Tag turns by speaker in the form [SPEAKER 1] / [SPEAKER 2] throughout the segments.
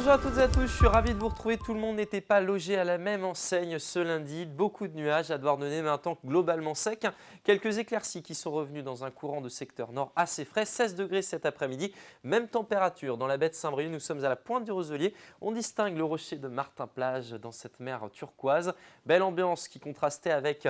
[SPEAKER 1] Bonjour à toutes et à tous, je suis ravi de vous retrouver. Tout le monde n'était pas logé à la même enseigne ce lundi. Beaucoup de nuages à Douarnenez, mais un temps globalement sec. Quelques éclaircies qui sont revenues dans un courant de secteur nord assez frais. 16 degrés cet après-midi. Même température dans la baie de Saint-Brieuc. Nous sommes à la pointe du Roselier. On distingue le rocher de Martin-Plage dans cette mer turquoise. Belle ambiance qui contrastait avec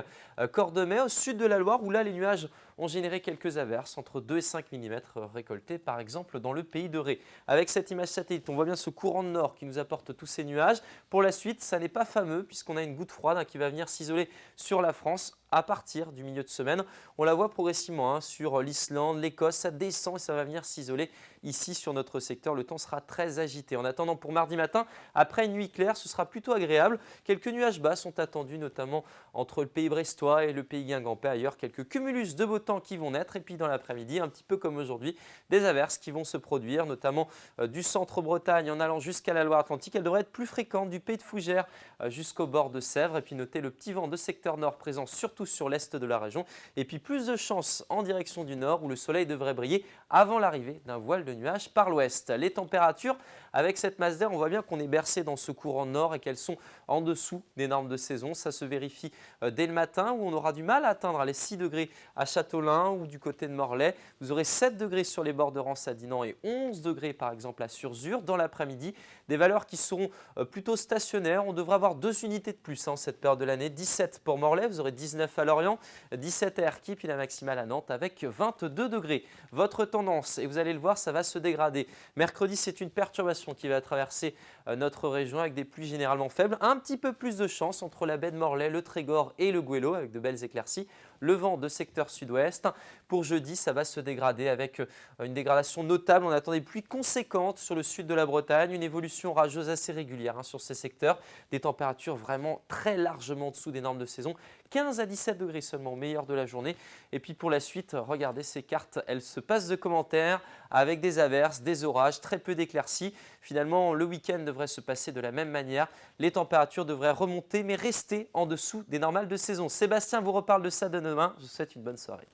[SPEAKER 1] Cordemais au sud de la Loire où là les nuages ont généré quelques averses entre 2 et 5 mm récoltés par exemple dans le pays de Ré. Avec cette image satellite, on voit bien ce courant de nord qui nous apporte tous ces nuages. Pour la suite, ça n'est pas fameux puisqu'on a une goutte froide qui va venir s'isoler sur la France à partir du milieu de semaine. On la voit progressivement sur l'Islande, l'Écosse, ça descend et ça va venir s'isoler ici sur notre secteur. Le temps sera très agité. En attendant pour mardi matin, après une nuit claire, ce sera plutôt agréable. Quelques nuages bas sont attendus notamment entre le pays brestois et le pays guingampais. Ailleurs, quelques cumulus de beau temps qui vont naître et puis dans l'après-midi, un petit peu comme aujourd'hui, des averses qui vont se produire, notamment du centre-Bretagne en allant jusqu'à la Loire-Atlantique. Elle devrait être plus fréquente du pays de Fougères jusqu'au bord de Sèvres. Et puis notez le petit vent de secteur nord présent surtout sur l'est de la région. Et puis plus de chance en direction du nord où le soleil devrait briller avant l'arrivée d'un voile de nuages par l'ouest. Les températures, avec cette masse d'air, on voit bien qu'on est bercé dans ce courant nord et qu'elles sont en dessous des normes de saison. Ça se vérifie dès le matin où on aura du mal à atteindre les 6 degrés à Châteaulin ou du côté de Morlaix. Vous aurez 7 degrés sur les bords de Rance à Dinan et 11 degrés par exemple à Surzur. Dans l'après-midi, des valeurs qui seront plutôt stationnaires. On devra avoir 2 unités de plus cette période de l'année. 17 pour Morlaix, vous aurez 19 à Lorient, 17 à Erquy, puis la maximale à Nantes avec 22 degrés. Votre tendance, et vous allez le voir, ça va se dégrader. Mercredi, c'est une perturbation qui va traverser notre région avec des pluies généralement faibles. Un petit peu plus de chance entre la baie de Morlaix, le Trégor et le Goëlo avec de belles éclaircies. Le vent de secteur sud-ouest. Pour jeudi, ça va se dégrader avec une dégradation notable. On attend des pluies conséquentes sur le sud de la Bretagne, une évolution orageuse assez régulière sur ces secteurs. Des températures vraiment très largement en dessous des normes de saison. 15 à 17 degrés seulement au meilleur de la journée. Et puis pour la suite, regardez ces cartes, elles se passent de commentaires avec des averses, des orages, très peu d'éclaircies. Finalement, le week-end devrait se passer de la même manière. Les températures devraient remonter mais rester en dessous des normales de saison. Sébastien vous reparle de ça demain. Je vous souhaite une bonne soirée.